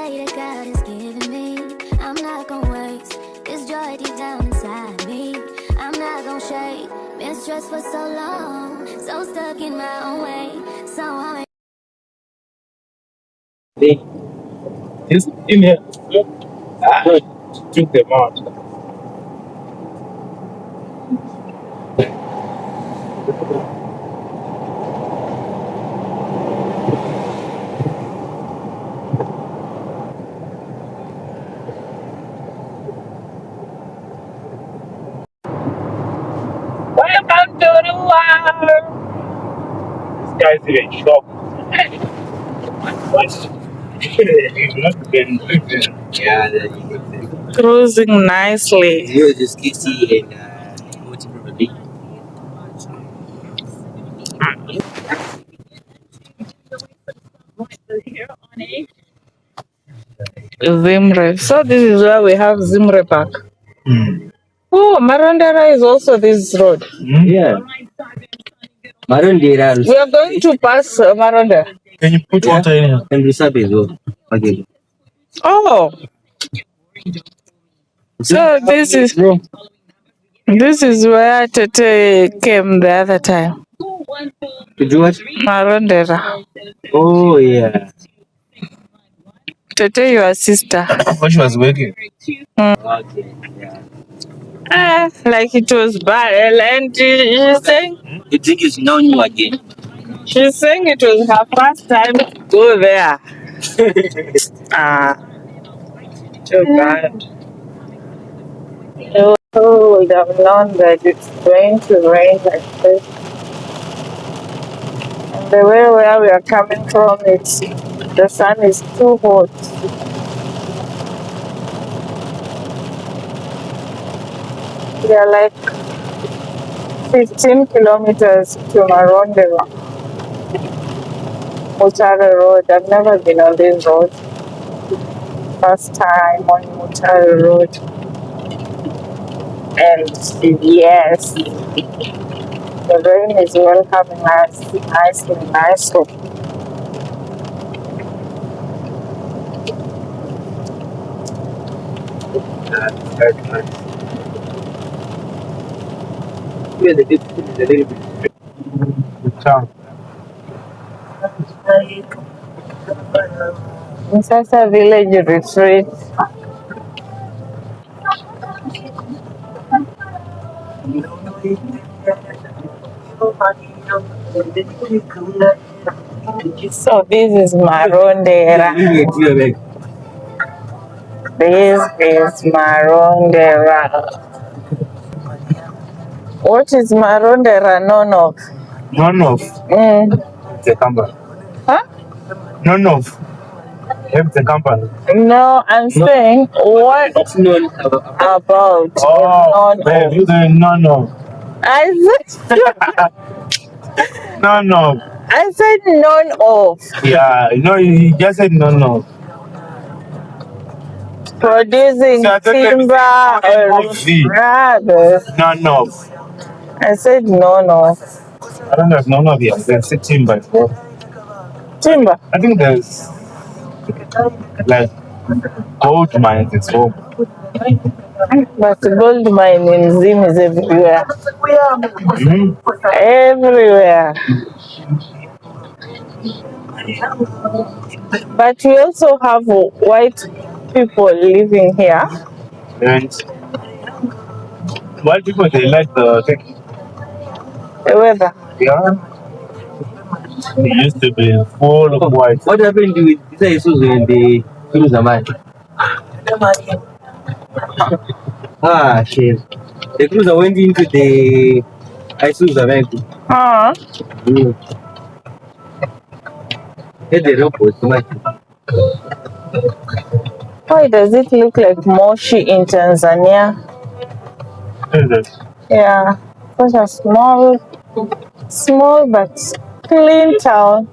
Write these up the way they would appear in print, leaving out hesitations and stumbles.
joy that God has given me, I'm not gonna waste this joy deep down inside me. I'm not gonna shake. Been stressed for so long, so stuck in my own way. So I'm It's in here. Good. Drink them out. Welcome to the world. This guy's even shocked. What? You've not been drinking. Yeah, Cruising nicely. you just kissy and Mutare. Zimre. So this is where we have Zimre Park. Oh, Marondera is also this road. Yeah. Marondera. We are going to pass Marondera. Can you put water in here? And Rusabe as well. Okay. Oh, so this is where Tete came the other time. Did you watch? Marondera. Oh, yeah. Tete, your sister. When she was working. Okay. Yeah. Like it was bad. And she's saying, You think it's known you again? it was her first time to go there. Too bad. Who would have known that it's going to rain like this? And the way where we are coming from, the sun is too hot. We are like 15 kilometers to Marondera, Mutare Road. I've never been on this road. First time on Mutare Road. And yes, the rain is welcoming us nicely. Yeah, the difference is a little bit. The town. In Sasa village retreat. So this is Marondera. This is Marondera. What is Marondera known of? None of the company. Huh? None of. Have the company. No, I'm saying what It's known about Oh, none babe, of. you saying none of. I None of. said none of. Yeah, you know, you just said none of. Producing So I thought let me timber say or none of the. rather. None of. I said none of. I don't know if none of you. There's a timber. Timber. I think there's like gold mines as well. But gold mine in Zim is everywhere. Everywhere. But we also have white people living here. And white people, they like the thing. The weather. Yeah. It used to be full of white. what happened with this is when they cruise the man. Ah, shit. The cruiser went into the Isuzu vehicle. Uh-huh. Hit the rope was too much. Why does it look like Moshi in Tanzania? Is it? Yeah, such a small but clean town.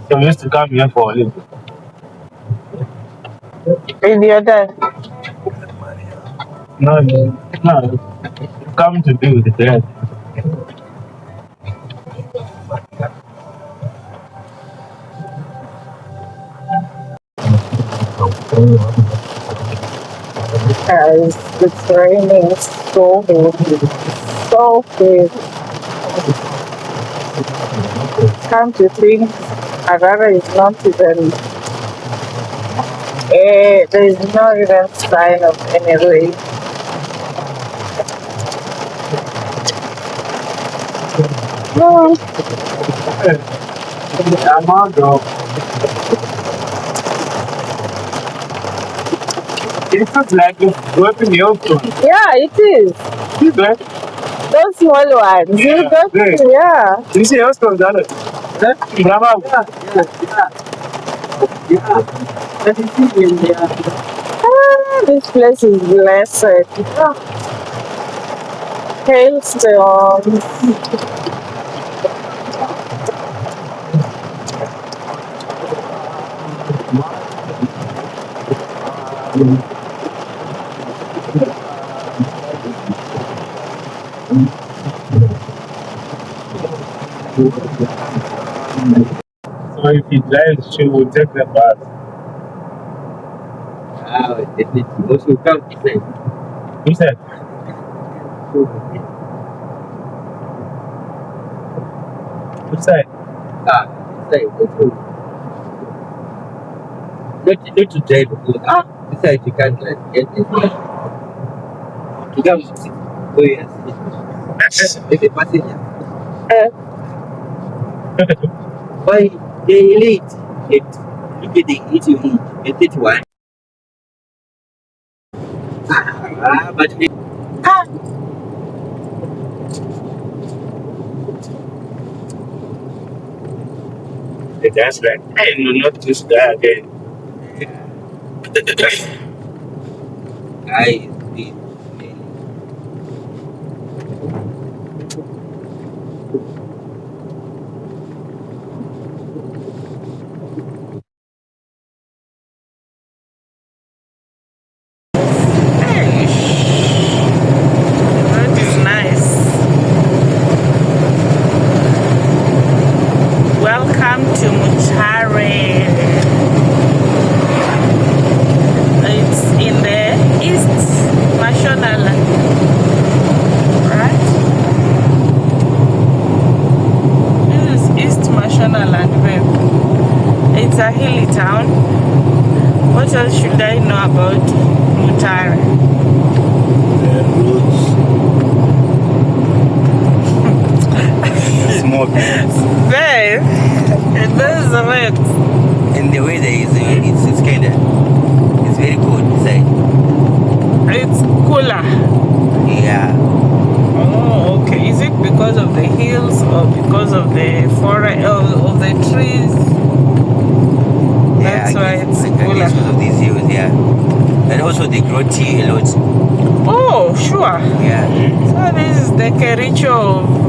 So we used to come here for a living. With your dad. No. Come to be with the dad. Guys, it's raining so heavy. So heavy. Come to think, Harare is not even, there is no even sign of any rain. No. It's not like a weapon also. Yeah, it is. See that? Those small ones. Yeah, Yeah. You see how strong that is? Bravo. This place is blessed. Hailstones. So if he drives, she will take the bus. Definitely. Also come inside. He said, which side? Inside. Not to drive because inside you can't get it. You come to sit. Oh yes. It's a passenger. Why they late? Look at the eat you eat. They take one. But they, The guy's like, hey, no, not this guy again. I did. That is nice. Welcome to Mutare. It's in the East Mashonaland, right? This is East Mashonaland, babe. It's a hilly town. What else should I know about Mutare? The roads. Small business. Babe, there's the red. And the weather is it's kind of it's very cold inside. It's cooler. Yeah. Oh, okay. Is it because of the hills or because of the forest of the trees? That's why it's cooler. Because of these hills, yeah. And also they grow tea a lot. Oh, sure. Yeah. So this is the Kericho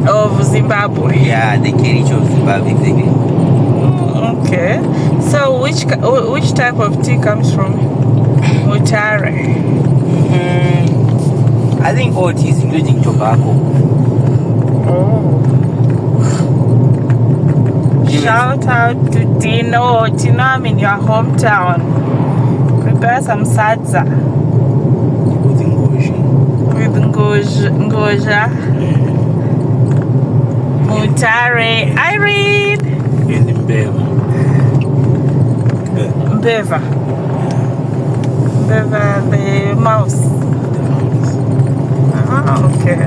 of Zimbabwe. Yeah, the Kericho of Zimbabwe, exactly. Okay. So which type of tea comes from Mutare? I think all teas, including tobacco. Oh. Shout out to Tino. Tino, I'm in your hometown. Prepare some sadza With English. with ngoja. Mutare. Irene. In Mbeva. Mbeva. Mbeva, the mouse. Ah, okay.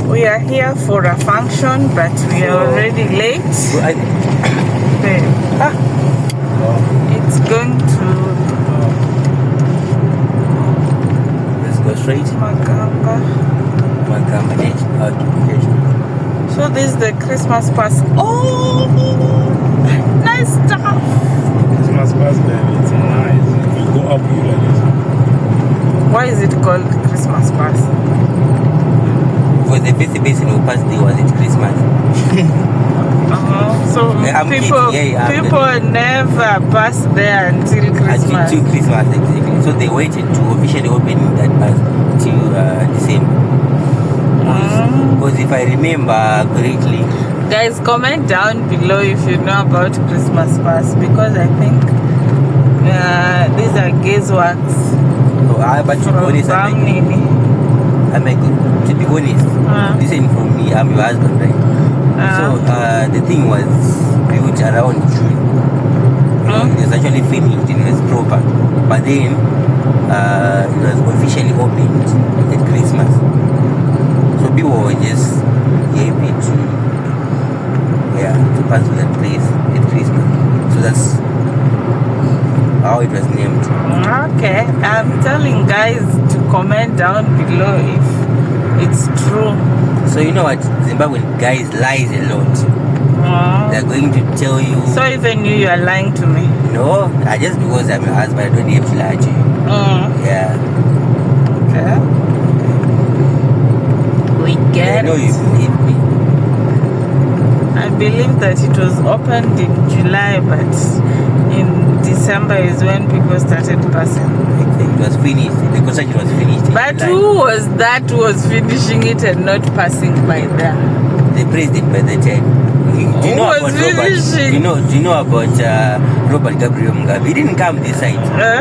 We are here for a function, but we are already late. It's going to Let's go straight. Magamba. So this is the Christmas pass. Oh, nice stuff. Christmas pass, baby. It's nice. You go up, you like this. Why is it called Christmas pass? For the first basin we passed there was at Christmas. So people never pass there until Christmas. Until Christmas, exactly. So they waited to officially open that pass till December. Because if I remember correctly, Guys, comment down below if you know about Christmas pass, because I think these are guessworks. But to be honest, to be honest, this ain't from me. I'm your husband, right? So the thing was built around June. It was actually finished. It was proper, but then it was officially opened at Christmas. So people were just happy to pass to that place at Christmas. So that's how it was named. Okay, I'm telling guys to comment down below if it's true. So you know what, Zimbabwean guys lies a lot. They're going to tell you. So even you are lying to me? No, just because I'm your husband, I don't have to lie to you. Yeah. Okay. We get I know you believe me. I believe that it was opened in July, but in December is when people started passing. It was finished. The construction was finished. But who was that who was finishing it and not passing by there? The president by the time. Do you know about Robert? Do you know about Robert Gabriel Mugabe? He didn't come this side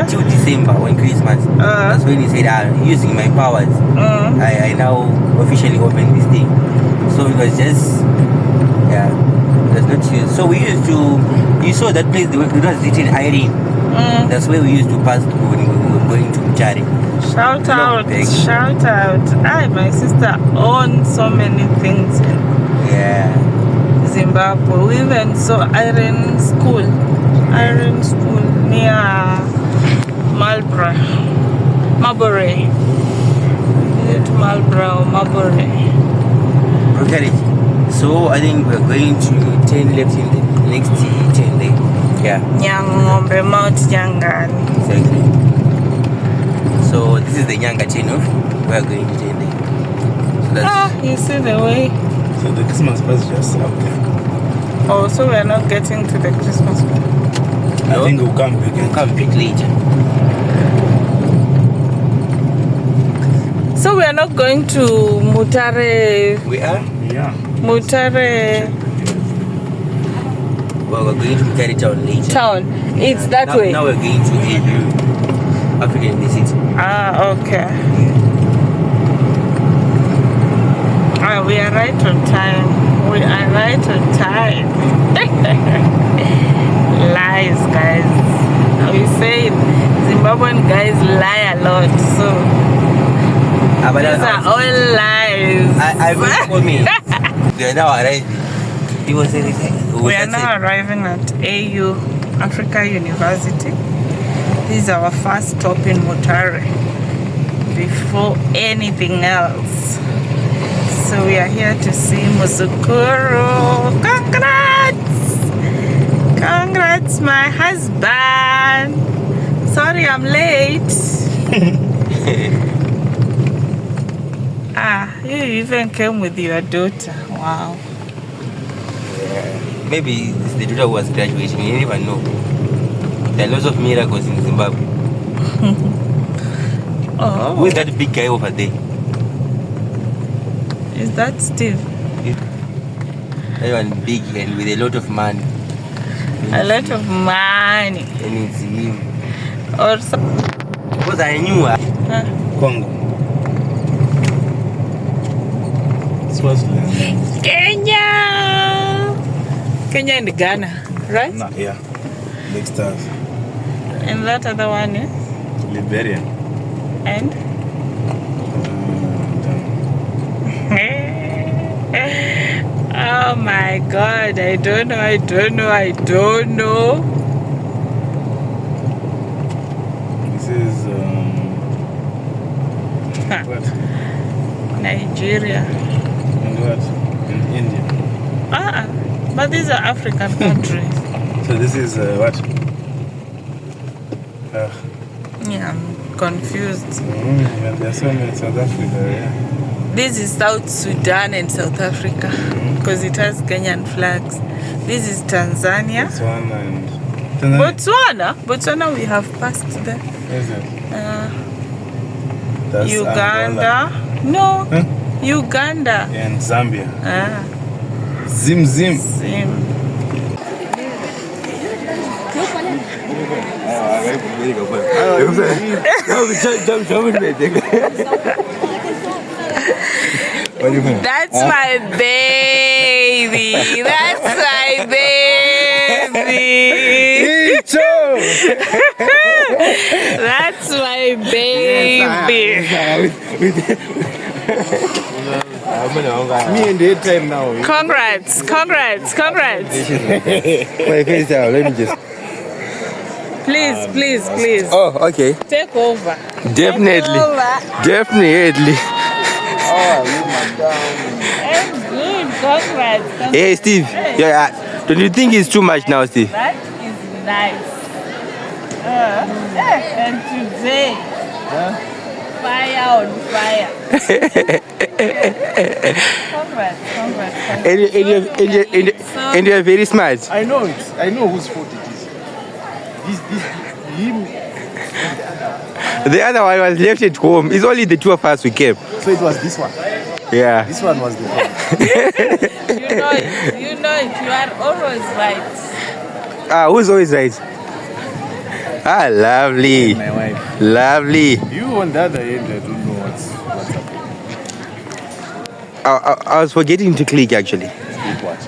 till December on Christmas. That's when he said, using my powers, I now officially open this thing. So it was just, that's not used. So we used to, you saw that place, it was in Irene. That's where we used to pass through when we were going to Mutare. Shout out. My sister owns so many things in Zimbabwe. We even saw Iron School near Marlborough. Is it Marlborough or Marlborough? Okay, so I think we're going to 10 left in the next 10 days. Nyangombe Mount Nyangani. Exactly. So this is the Nyanga channel. We're going to 10 days. So that's you see the way. So the Christmas pass is just up there. Oh, so we're not getting to the Christmas one. I think we'll come back. We'll come back later. So we are not going to Mutare. We are? Yeah. Mutare. Well, we're going to Mutare town later. It's that way. Now we're going to AU, African City. Okay. We are right on time. Lies, guys. We say Zimbabwean guys lie a lot, so these are all lies. I will for me. We are now arriving. We are now arriving at AU, Africa University. This is our first stop in Mutare before anything else. So we are here to see Musukuru. Congrats, my husband. Sorry I'm late. You even came with your daughter. Wow. Maybe it's the daughter who was graduating. You never know. There are lots of miracles in Zimbabwe. Who is that big guy over there? Is that Steve? Everyone big and with a lot of money. A lot of money. And it's him. Or so. Because I knew her. Congo. Swaziland. Kenya and Ghana, right? No, yeah. Next stars. And that other one is? Liberia. And? Oh my God, I don't know. This is what? Nigeria. And what? In India. But these are African countries. So this is what? Yeah, I'm confused. There are so many South Africa, yeah. This is South Sudan and South Africa because it has Kenyan flags. This is Tanzania. Botswana we have passed there. Is it? Uganda. Angola. No. Uganda. And Zambia. Zim zim. Zim. That's my baby. That's my baby. That's my baby. Me and the time now. Congrats. Let me just. Please. Oh, okay. Take over. Definitely. Definitely. Oh, you madam. That's good. Congrats. Hey, Steve. Yeah. Don't you think it's too much now, Steve? That is nice. And today, fire on fire. Congrats. And you're very smart. I know it. I know whose fault it is. Him. The other one was left at home. It's only the two of us who came. So it was this one. Yeah. This one was the problem. You know it. You are always right. Who's always right? Lovely. My wife. Lovely. You on the other end, I don't know what's happening. I was forgetting to click actually. Click what?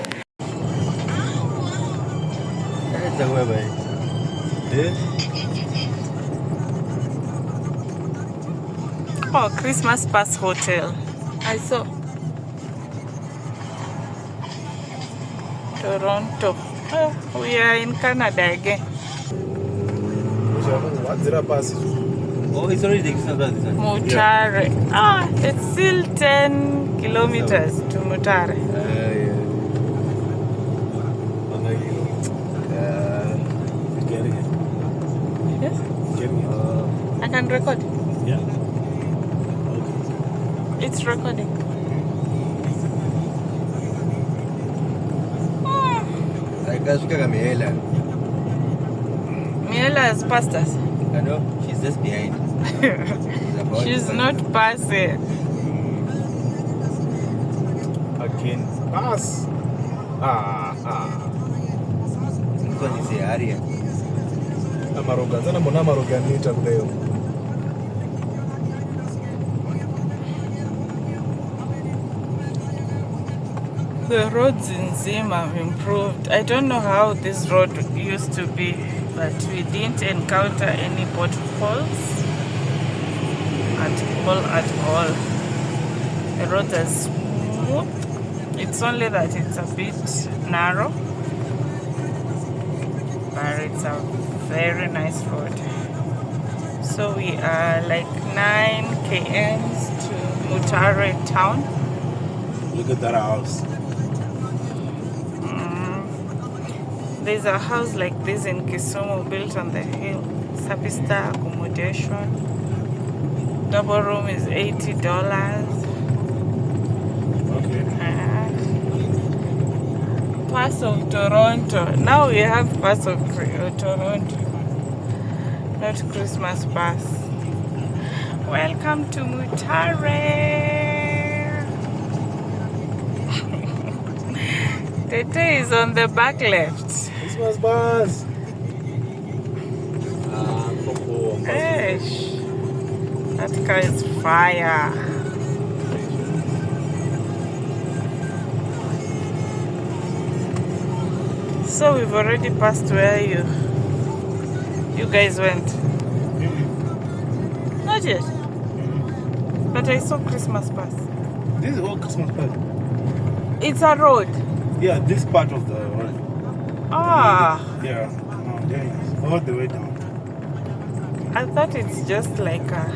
Oh, Christmas Pass Hotel. I saw. Toronto. Oh, we are in Canada again. What's the pass? Oh, it's already the Mutare. It's still 10 kilometers to Mutare. Getting it. Yes? Getting it. I can record. Yeah. It's recording. Miela has passed us. I know, she's just behind. She's not passing. Again. Pass. This one is Harare. Amaroganza na mbona amaroganita leo. The roads in Zim have improved. I don't know how this road used to be, but we didn't encounter any potholes at all. The road is smooth. It's only that it's a bit narrow, but it's a very nice road. So we are like 9 kms to Mutare town. Look at that house. There's a house like this in Kisumu built on the hill. Sapista accommodation. Double room is $80. Okay. Pass of Toronto. Now we have Pass of Toronto. Not Christmas Pass. Welcome to Mutare. Tete is on the back left. Christmas bus. Eish. That car is fire. So we've already passed where you guys went. Not yet. But I saw Christmas Pass. This is all Christmas bus. It's a road. Yeah, this part of the road. Yeah, there it is. All the way down. I thought it's just like a...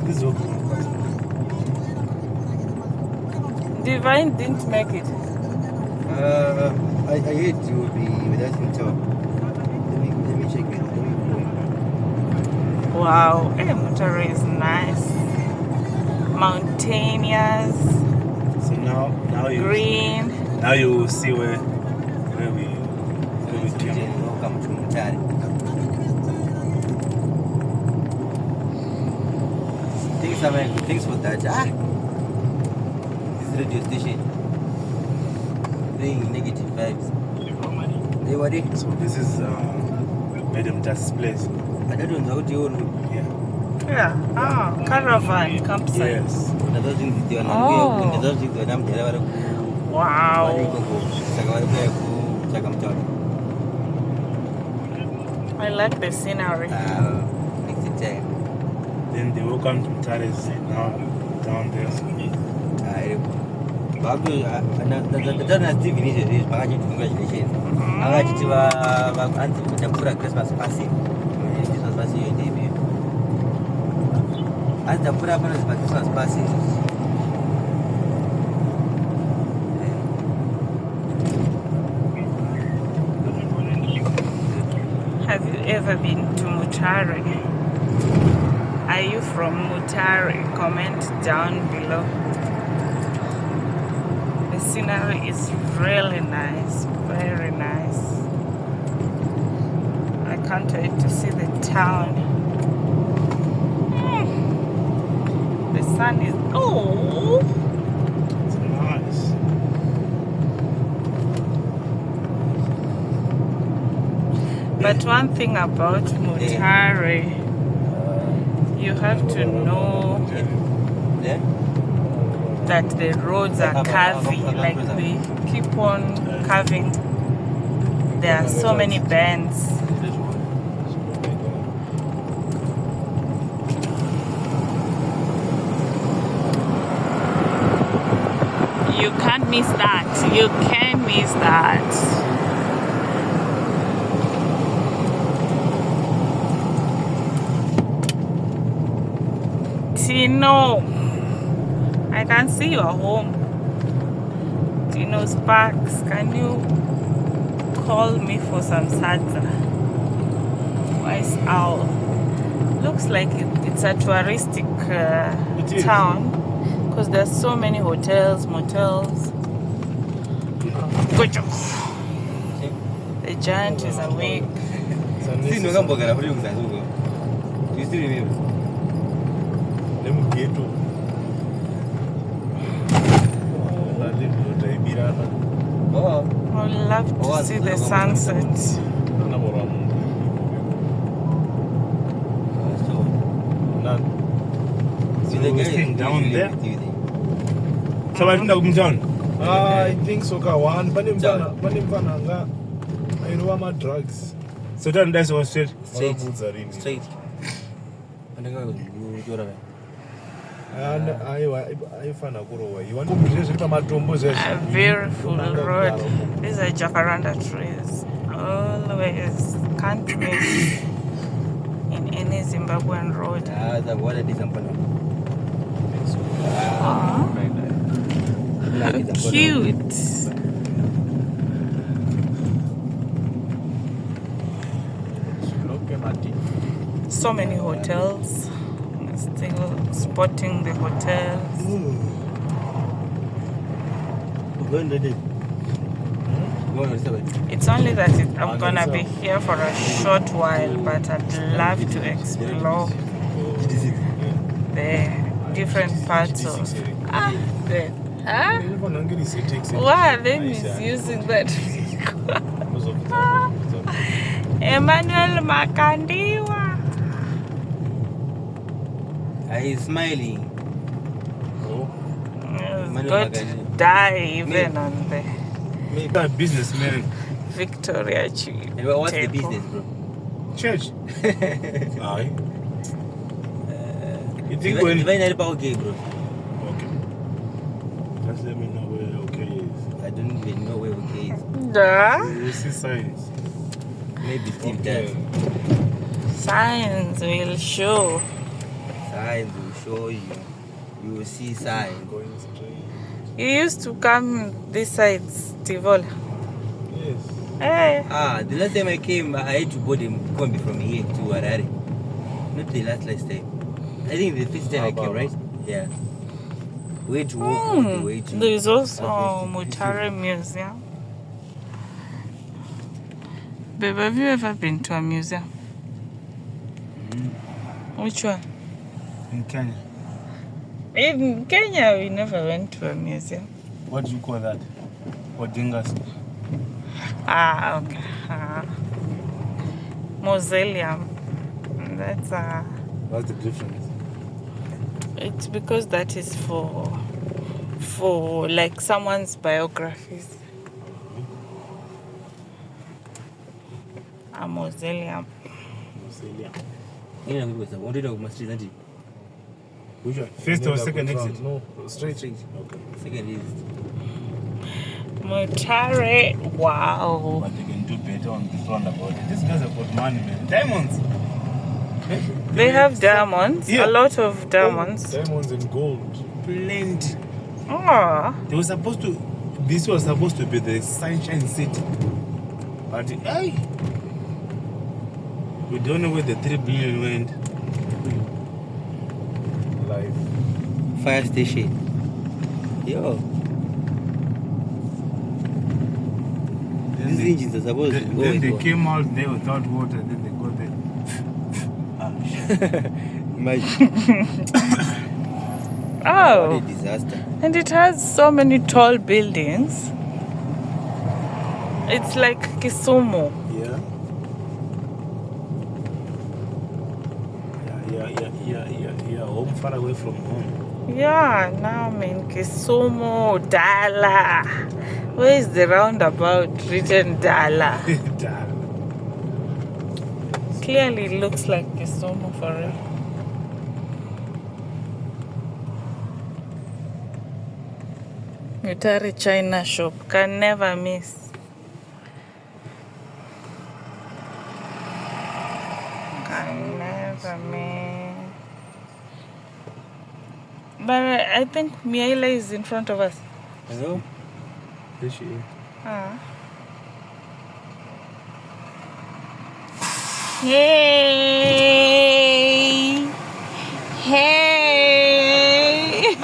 This is all Christmas bus. Divine didn't make it. I hate to be without him talk. Let me check it. Wow, Mutare is nice. Mountainous. So now you Green. Now you will see where we came. Welcome to Mutare. Thanks for that. This radio station. bring negative vibes. Hey, what is? So this is Madam Tas's place. I don't know what you want. Yeah. Ah, caravan campsite. Yes. Wow. I like the scenery. Then they will come to Mutare's now down there. Have you ever been to Mutare? Are you from Mutare? Comment down below. The scenery is really nice, very nice. I can't wait to see the town. The sun is, oh, It's nice. but one thing about Mutare, you have to know that the roads are curvy, like they keep on curving. There are so many bends. You can't miss that. You can't miss that. Tino, I can see you are home. Tino Sparks, can you call me for some salsa? Wise Owl. Looks like it's a touristic town because there's so many hotels, motels. Good job. The giant is awake. Do you still remember? I would love to see the sunset. Down there. So I think down. I think so. One, I know my drugs. So then that's what straight. Straight. And I found a good you want to be just my tombos. A beautiful road. These are jacaranda trees. Always can't miss in any Zimbabwean road. How cute. So many hotels. Still spotting the hotels. It's only that I'm gonna be here for a short while, but I'd love to explore the different parts of the why are they misusing that? Emmanuel Makandiwa. He's smiling. He's going to die even on the businessman. Victoria Tree. What's the business, bro? Church. Aye. You think Divine when? okay, bro. Okay. Just let me know where okay is. I don't even know where okay is. Yeah. You see signs. Maybe Steve does. Signs will show. Signs will show you. You will see signs. Going straight. You used to come this side, Tivola. Yes. Hey. The last time I came, I had to board a combi from here to Harare. Not the last time. I think the first time I came, right? Yeah. We had to walk all the way to. There is also Mutare Museum. Babe, have you ever been to a museum? Which one? In Kenya. In Kenya, we never went to a museum. What do you call that? Odingas. Ah, okay. Mausoleum. That's What's the difference? It's because that is for like someone's biographies. A mausoleum. Yeah, because I wanted to must that. Which one? First or second exit? No, straight. Okay. Second is Mutare. Wow. But they can do better on this roundabout. These guys have got money, man. Diamonds. They have diamonds. Yeah. A lot of diamonds. Diamonds and gold. Plenty. Oh. This was supposed to be the Sunshine City. But hey, we don't know where the 3 billion went. Life. fire station. Yo. These engines are supposed to go. Then they came out there without water, then they got there. Imagine. Oh. What a disaster. And it has so many tall buildings. It's like Kisumu. Yeah. Yeah. Home far away from home. Yeah, now I'm in Kisumu, Dala. Where is the roundabout written Dala? Clearly it looks like Kisumu for real. Mutare China shop, can never miss. Can never miss. But I think Miaila is in front of us. Hello? There she is. Ah. Hey! Hey!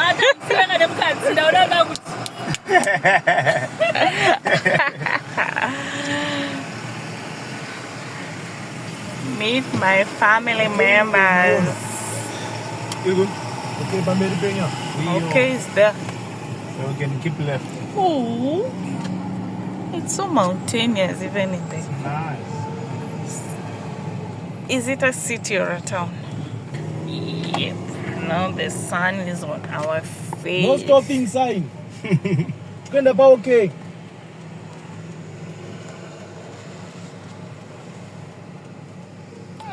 Meet my family members. Okay, Bamberi Penya. Okay, it's there. So we can keep left. Oh, it's so mountainous even in there. Nice. Is it a city or a town? Yep. Now the sun is on our face. No stopping sign. Kwenda pa okay.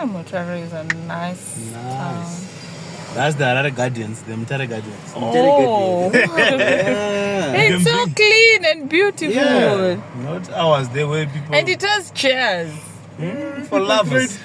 Mutare is a nice town. That's the Harare Guardians, the Mutare Guardians. Oh, it's so clean and beautiful. Yeah. Not ours, they were people. And it has chairs. For lovers.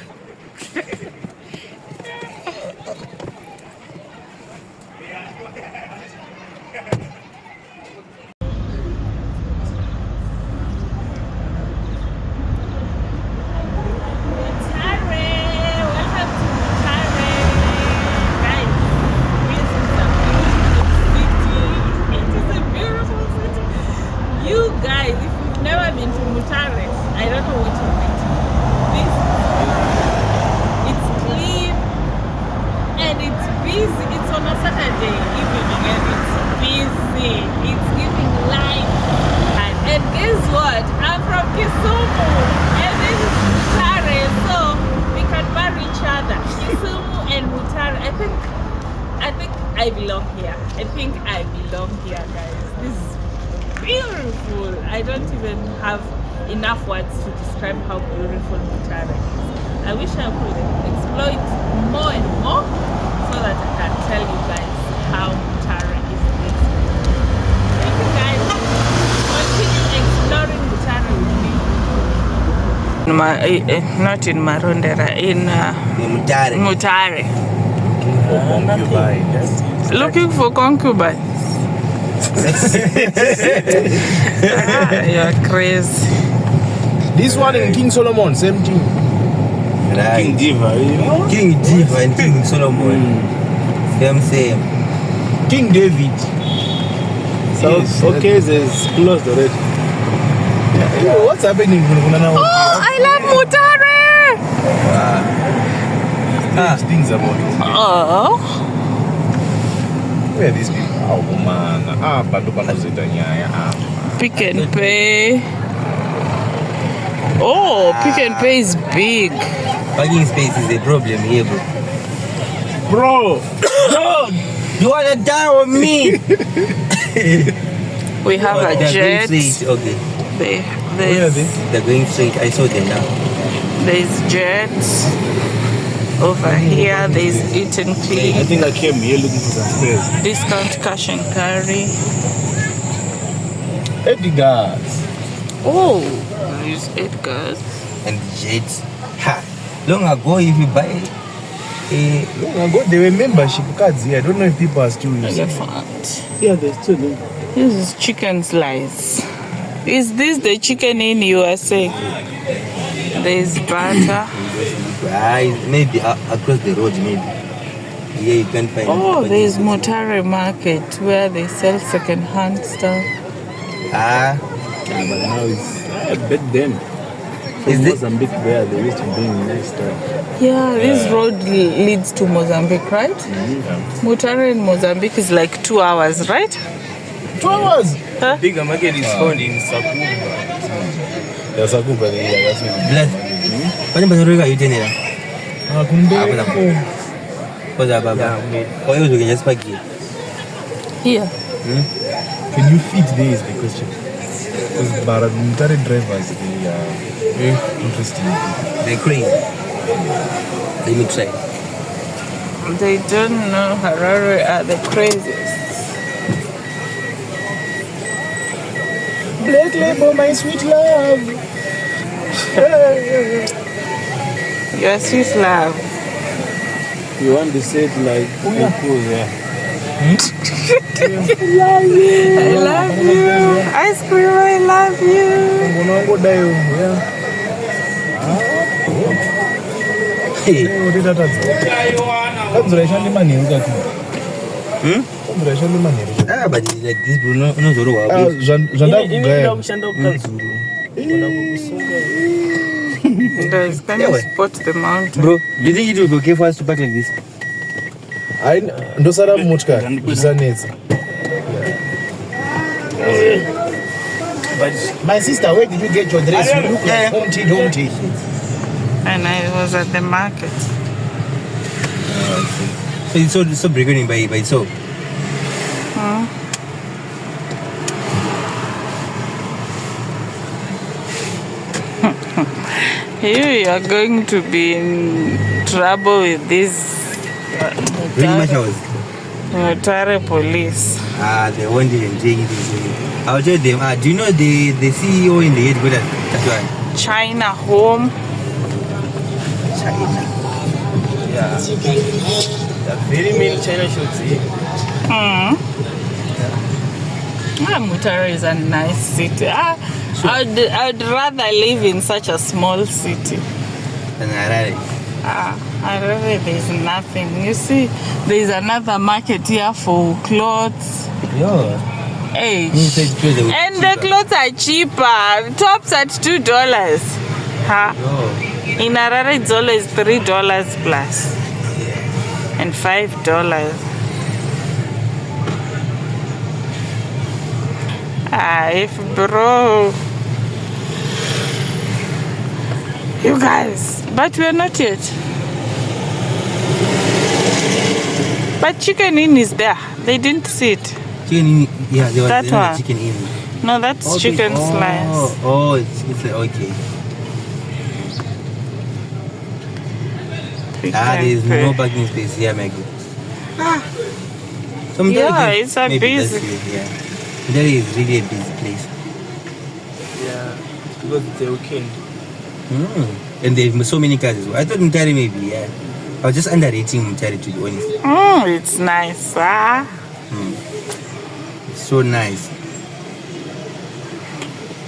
I belong here. I think I belong here, guys. This is beautiful. I don't even have enough words to describe how beautiful Mutare is. I wish I could explore it more and more so that I can tell you guys how Mutare is this. Thank you guys. Continue exploring Mutare with me. Not in Marondera, in Mutare. Looking for concubines. You're crazy. This one in King Solomon, same thing. Right. King Diva, you know? King Diva and King Solomon. Same. King David. So, Yes, okay, it's closed already. Yeah. What's happening? Oh, I love Mutare! Things about it. Oh. Where are these people? Oh man. Bantu bantu zeta nyaya. Pick and Pay. Oh, Pick and Pay is big. Parking space is a problem here, bro. Bro, You wanna die on me? We have a They're jet. going straight. Okay. where are they? They're going straight. I saw them now. There's jets. Over here, there's Eat and I Clean. think I came here looking for some spares. Discount Cash and Carry. Edgar's. Oh, there's Edgar's. And jets. Ha! Long ago, if you buy Long ago, there were membership cards here. I don't know if people are still using. Elephant. Yeah, there's still them. This is chicken slice. Is this the chicken in USA? There's butter. maybe across the road, maybe. Yeah, you can find. Oh, there's Mutare Market where they sell second-hand stuff. Ah, Yeah, but now it's back then. Is From it- Mozambique there, they used to bring nice stuff. Yeah, this road leads to Mozambique, right? Mutare in Mozambique is like 2 hours, right? 2 hours! Huh? Bigger market is found in Sakuba. Yeah, Sakuba, yeah, that's it. blood. What about the you tell What's up, Baba? Or else we can just park here. Here. Can you fit there is the question. Because Mutare drivers, they are interesting. They're crazy. Let me try. They don't know Harare are the craziest. Black label, my sweet love. Your sweet love. You want to say it like, oh yeah, cool, yeah. I love you. Ice cream, I love you. Hey. Ah, but it's like this, bro. No, Zoro. Guys, can you spot the mountain? Bro, do you think it will be okay for us to park like this? ndosara motikari zvisanetsa. But my sister, where did you get your dress? You look like home tea. And I was at the market. So it's so beginning by so. You are going to be in trouble with this Really much hours. Mutare police. Ah, they won't even take it. I'll tell them. Do you know the CEO in the headquarters? That's why. China home. China. Yeah. The very main China shops here. Mutare is a nice city. I'd rather live in such a small city. And Harare. Harare, there's nothing. You see, there's another market here for clothes. Yo. Hey. And And the clothes are cheaper. Tops at $2. Huh? In Harare, it's always $3 plus. And $5. If bro. You guys, but we're not yet. But Chicken Inn is there. They didn't see it. Chicken in, yeah, there was That another one. chicken in. No, that's chicken slice. Oh, it's like, okay. There's no parking space here, my good. Yeah, it's a maybe busy. that's it, yeah. That is really a busy place. Yeah, because it's a weekend. And they have so many cars as well. I thought Mutare maybe, yeah. I was just underrating Mutare, to be honest. It's nice. Ah. It's so nice.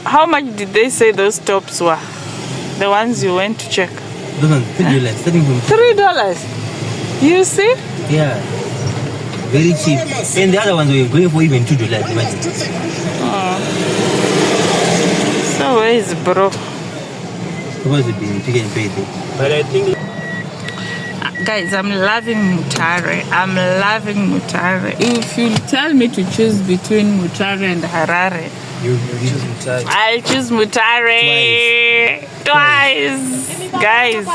How much did they say those tops were? The ones you went to check? Those ones, $3, starting from $3. You see? yeah. Very cheap. And the other ones were going for even $2, imagine. So where is bro? Supposed to be Chicken Pay there. But I think Guys, I'm loving Mutare. I'm loving Mutare. If you tell me to choose between Mutare and Harare, You choose Mutare. I'll choose Mutare twice. Guys.